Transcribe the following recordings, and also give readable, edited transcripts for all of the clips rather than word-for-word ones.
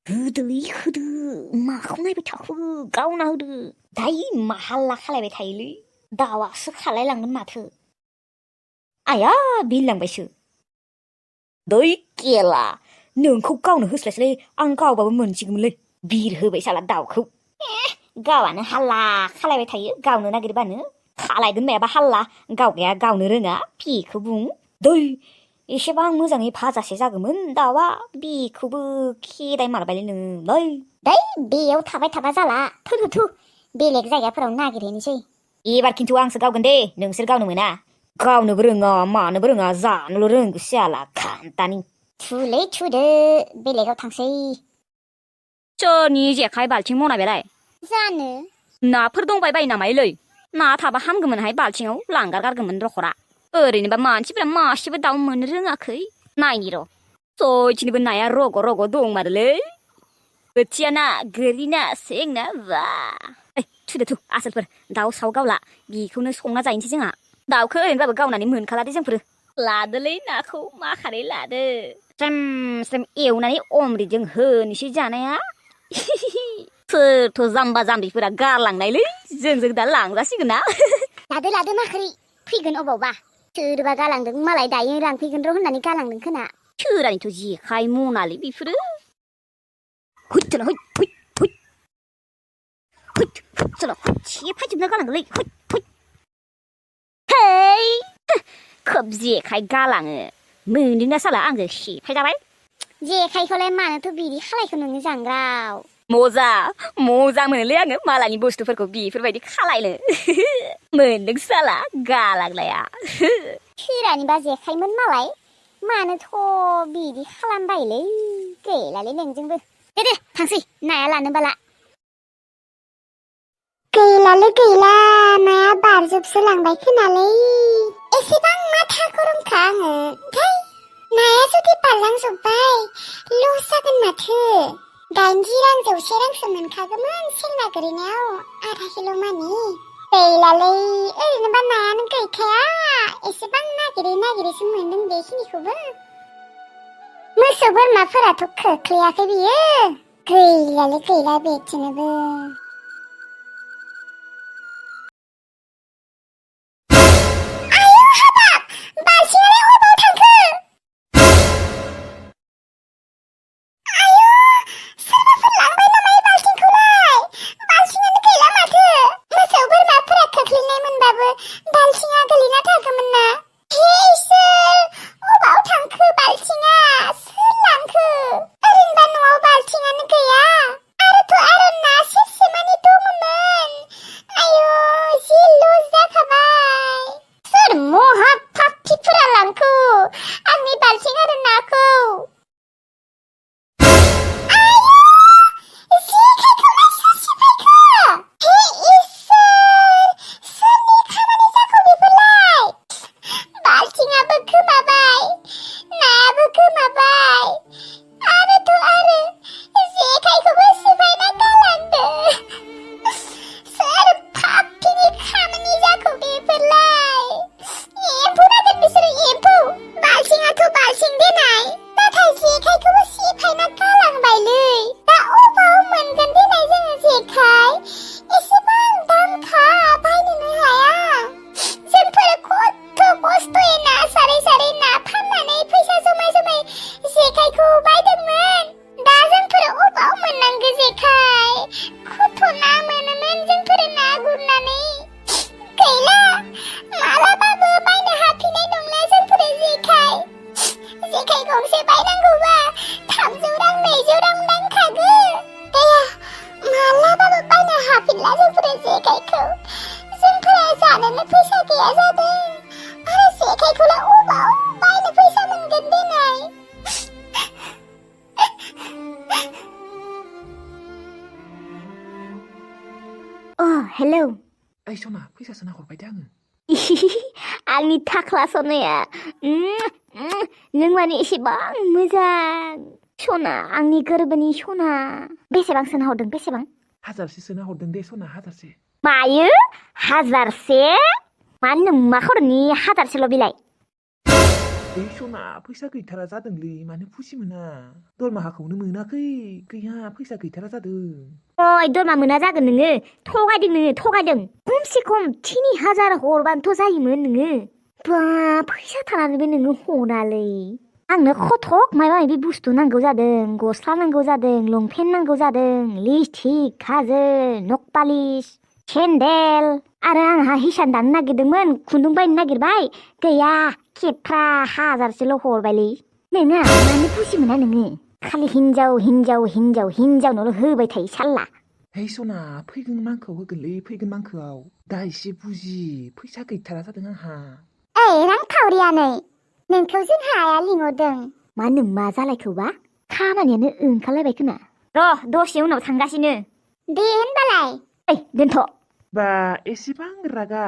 होदोलै होदो माखौ नायबाय थाखो गावना होदो दायो मा हाल्ला खालायबाय थायोलै दाउआसो खालायलांगोन माथो आया बिरलांबायसो दै केला नोंखौ गावनो होस्लायस्लाय आं गावबाबो मोनसिगौमोनलै बिर होबाय साला दाउखौ गावआनो हाल्ला खालायबाय थायो गावनो नागिरबानो खालायगोन मायाबा हाल्ला गावगाया गावनो रोङा बेखौ बुं दै एसेबां मोजाङै भाजासे जागौमोन दाउआ बेखौबो खेदाय मारबायलै नोंलै दै बेयाव थाबाय थाबा जाला थु थु थु बेलेग जायगाफोराव नागिरहैनोसै एबार खिन्थु आंसो गावगोन दे नोंसोर गावनो मोना गावनोबो रोङा मानोबो रोङा जानोल' रोंगौ सियाला खान्थानि थुलै थुदो बेलेगाव थांसै सोरनि जेखाइ बाल्थिं मना बेलाय जानो नाफोर दंबाय बायो नामायोलै ना थाबा हामगौमोनहाय बाल्थिङाव लांगार गारगौमोन रखरा ओरैनोबा मानसिफोरा मासेबो दाउ मोननो रोङाखै नायनि र' सयथिनिबो नाया रग' रग' दंमारोलै बोथिया ना गोरि ना सें ना बा थुदो थु आसोलफोर दाउ साव गावला बेखौनो संना जाहैनोसै जोंहा दाउखौ ओरैनोबाबो गावनानै मोनखालादे जोंफोर लादोलै नाखौ माखारै लादो स्रेम स्रेम एवनानै अमृतजों होनोसै जानाया सोरथ' जाम्बा जाम्बिफोरा गारलांनायलै जोंजों दा लांजासिगोन ना लादो लादो माखारै फैगोन अबावबा सोरबा गालांदों मालाय दायो लांफैगोन र' होननानै गालांदों खोना सोरानिथ' जेखाइ मनालै बेफोरो हुइथला हुइथ हुइथ हुइथ हुइथ हुइथला हुइथ सेफायजोबना गालांदोंलै हुइथ हुइथ हेइ खोब जेखाइ गालाङो मोनदोंना साला आंजों सेफाय जाबाय जेखाइखौलाय मानोथ' बिदि खालायखो नोङो जांग्राव मजा मजा मोनोलै आङो मालायनि बुस्थुफोरखौ बेफोरबायदि खालायनो मोनदों साला गालांनाया सोरानिबा जेखाइमोन मालाय मानोथ' बिदि खालामबायलै गैलालै नोंजोंबो दे थांसै नाया लानोबाला गैलालै गैला नाया बारजोबसो लांबाय खोनालै एसेबां माथा गरमखा आङो थै नाया जुदि बारलांजोब्बाय लस जागोन माथो 80 रां 100 रांसो मोनखागौमोन सेंना गोरैनायाव आधा किल' मानि गैलालै ओरैनोबा नायानो गैखाया एसेबां नागिरै नागिरैसो मोनदों बेखिनिखौबो मोसौ बोरमाफोराथ' खोख्लैयाखै बियो गैलालै गैला बेथिनोबो हेलौ ओइ सना फैसा सोना हरबाय दे आङो आंनि थाख्ला सनाया नों माने एसेबां मोजां सना आंनि गोरबोनि सना बेसेबां सोना हरदों बेसेबां 1000 सोना हरदों दे सना 1000 मायो 1000 मानो मा खर'नि 1000 बिलाय दै सना फैसा गैथारा जादोंलै मानो फुसि मोना दरमाहाखौनो मोनाखै गैया फैसा गैथारा जादों अय दरमा मोना जागोन नोङो थगायदों खमसे खम 3000 हरबानोथ' जायोमोन नोङो बा फैसा थानानैबो नोङो हरालै आंनो खथक माबा माबि बुस्थु नांगौ जादों गस्ला नांगौ जादों लंपेन्ट नांगौ जादों लिपस्टिक काजोल नखपालिस सेन्देल आरो आंहा हिसान दानो नागिरदोंमोन खुन्दुं बायनो नागिरबाय गैया खेबफ्रा 1000सोल' हरबायलै नोङा मानो खुसि मोना नोङो खालि हिनजावनोल' होबाय थायो साल्ला है सना फैगोन मांखौ होगोनलै फैगोन मांखोआव दा एसे बुजि फैसा गैथारा जादों आंहा ओइ रांखावरियानै नोंखौ जोंहा आइया लिंहरदों मा नों मा जालायखौबा खामानियानो ओंखारलायबाय खोना र' दसे उनाव थांगासिनो दे होनबालाय ओइ दोनथ' बा एसेबां रागा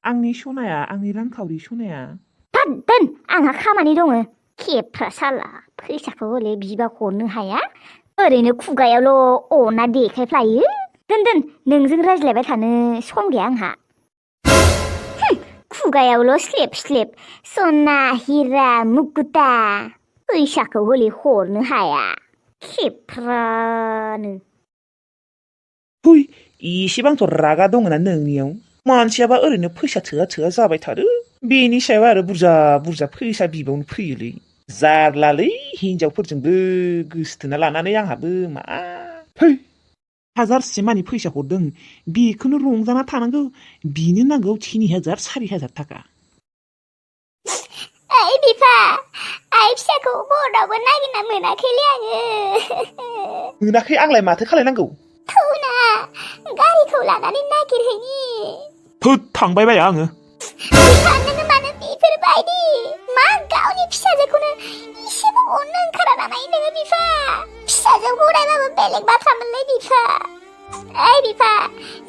आंनि सनाया आंनि रांखावरि सनाया दोन आंहा खामानि दङ खेबफ्रा साला फैसाखौ हले बिबा हरनो हाया ओरैनो खुगायावल' अना देखायफ्लायो दोन नोंजों रायज्लायबाय थानो सम गैया आंहा खुगायावल' स्लेप सना हिरा मुकुता फैसाखौ हले हरनो हाया खेबफ्रानो हुइ एसेबांथ' रागा दङना नोंनियाव मानसियाबा ओरैनो फैसा थोआ जाबाय थादो बेनि सायाव आरो बुरजा फैसा बिबावनो फैयोलै जारलालै हिनजावफोरजोंबो गोसोथोना लानानै आंहाबो मा फै 1000से मानि फैसा हरदों बेखौनो रंजाना थानांगौ बिनो नांगौ 3000 4000 थाखा ओइ बिफा आइ फिसाखौ बर्डआवबो नागिरना मोनाखैलै आङो मोनाखै आंलाय माथो खालायनांगौ थौना गारिखौ लानानै नागिरहैनि थोद थांबाय बाया आङो बिफा नोङो मानो बेफोरबायदि मा गावनि फिसाजोखौनो इसेबो अननो ओंखारा नालाय नोङो बिफा फिसाजो गरायबाबो बेलेग बाथ्रामोनलै बिफा ओइ बिफा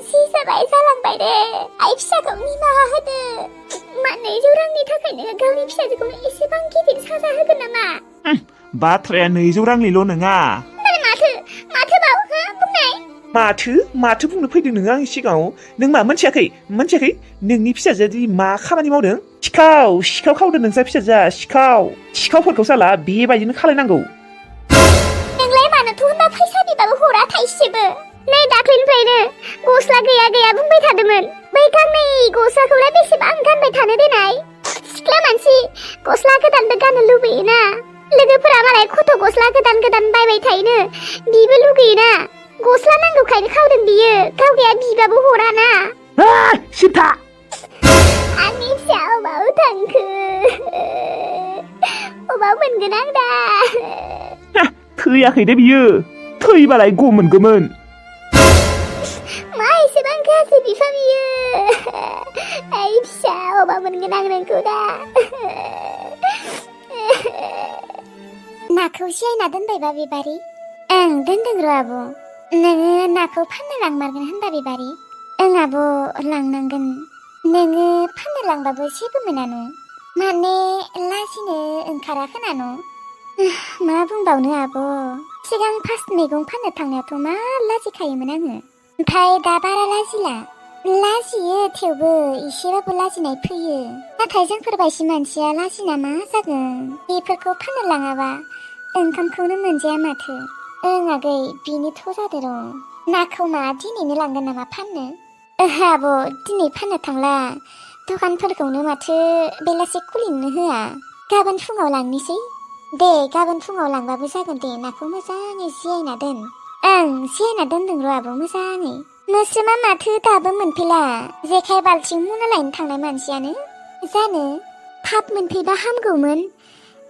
जि जाबाय जालांबाय दे आइ फिसाखौ निमाहा होदो मा 200 रांनि थाखायनो गावनि फिसाजोखौनो एसेबां गिदिर साजा होगोन नामा बाथ्राया 200 रांनिल' नङा माथो बाव हो बुंनाय माथो बुंनो फैदों नोङो आंनि सिगाङाव नों मा मोनथियाखै नोंनि फिसाजोआ मा खामानि मावदों सिखाव खावदों नोंसा फिसाजोआ सिखावफोरखौ साला बेबायदिनो खालायनांगौ नोंलाय मानोथ' होनबा फैसा बिबाबो हरा थाइसेबो नै दाख्लैनिफ्रायनो गस्ला गैया बुंबाय थादोंमोन बै गांनै गस्लाखौलाय बेसेबां गानबाय थानो देनाय सिख्ला मानसि गस्ला गोदानबो गाननो लुबैयोना लोगोफोरा मालाय खथ' गस्ला गोदान बायबाय थायोनो बिबो लुगैयोना गस्ला नांगौखायनो खावदों बियो गावगाया बिबाबो हराना सिथा आंनि फिसा अबाव थांखो अबाव मोनगोन आं दा थैयाखै दे बियो थैबालाय गम मोनगौमोन मा एसेबां गाज्रि बिफा बियो आइ फिसा अबाव मोनगोन आं नोंखौ दा नाखौ सियायना दोनबायबा बिबारि ओं दोनदों र' आब' नोङो नाखौ फाननो लांमारगोन होनबा बिबारि ओं आब' लांनांगोन नोङो फाननो लांबाबो जेबो मोनानो माने लाजिनो ओंखारा खोनानो मा बुंबावनो आब' सिगां फार्स्ट मैगं फाननो थांनायावथ' मा लाजिखायोमोन आङो ओमफ्राय दा बारा लाजियो थेवबो एसेबाबो लाजिनाय फैयो नाथाय जोंफोर बायदि मानसिया लाजिना मा जागोन बेफोरखौ फाननो लाङाबा ओंखामखौनो मोनजाया माथो ओं आगै बेनोथ' जादो र' नाखौ मा दिनैनो लांगोन नामा फाननो ओहो आब' दिनै फाननो थांला दखानफोरखौनो माथो बेलासि खुलिनो होआ गाबोन फुङाव लांनोसै दे गाबोन फुङाव लांबाबो जागोन दे नाखौ मोजाङै जियायना दोन ओं जियायना दोनदों र' आब' मोजाङै मोस्रोमा माथो दाबो मोनफैला जेखाइ बाल्थिं मना लायनो थांनाय मानसियानो जानो थाब मोनफैबा हामगौमोन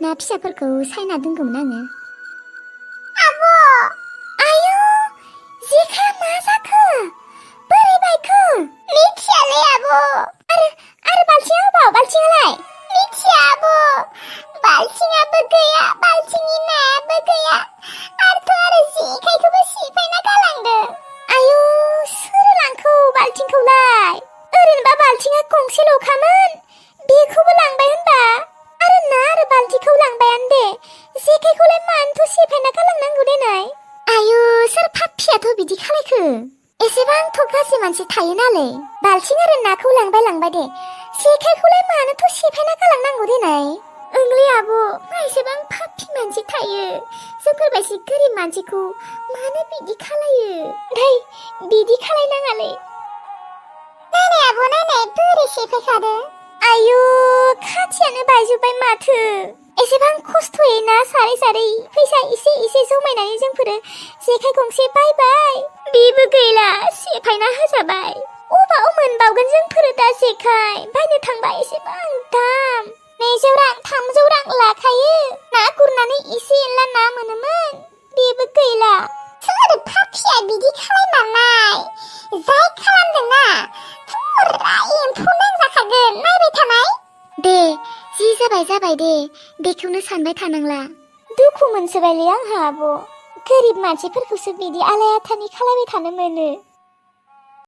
ना फिसाफोरखौ सायना दोनगौमोन आङो आब' आयौ जेखाया मा जाखो बोरै बायखो मिथियालै आब' आरो बाल्थिङा अबाव बाल्थिङालाय मिथिया आब' बाल्थिङाबो गैया बाल्थिंनि नायाबो गैया आरो जेखाइखौबो सिफायना गालांदों आयौ सोर लांखौ बाल्थिंखौलाय ओरैनोबा बाल्थिङा गंसेल'खामोन बेखौबो लांबाय होनबा आरो बाल्थिखौ लांबायानो दे जेखाइखौलाय मानोथ' सेफायना गालांनांगौ देनाय आयु सोर फाफियाथ' बिदि खालायखो एसेबांथ' गाज्रि मानसि थायो नालाय बाल्थिं आरो नाखौ लांबाय दे जेखाइखौलाय मानोथ' सेफायना गालांनांगौ देनाय ओंलै आब' मा एसेबां फाफि मानसि थायो जोंफोरबायदि गोरिब मानसिखौ मानो बिदि खालायो ओमफ्राय बिदि खालायनाङालै नायनाय आब' नायनाय बोरै सेफायखादों आयु खाथियानो बायजोब्बाय माथो एसेबां खस्थ'यै ना सारै सारै फैसा एसे एसे जमायनानै जोंफोरो जेखाइ गंसे बायबाय बेबो गैला सेफायना होजाबाय अबाव मोनबावगोन जोंफोरो दा जेखाइ बायनो थांबा एसेबां दाम 200 रां 300 रां लाखायो ना गुरनानै एसे एनला ना मोनोमोन बेबो गैला सोर फाफिया बिदि खालायमारनाय जाय खालामदोंना फुरा एम्फौ नांजाखागोन नायबाय थानाय दे जि जाबाय दे बेखौनो सानबाय थानांला दुखु मोनसोबायलै आंहा आब' गोरिब मानसिफोरखौसो बिदि आलाय आथानि खालायबाय थानो मोनो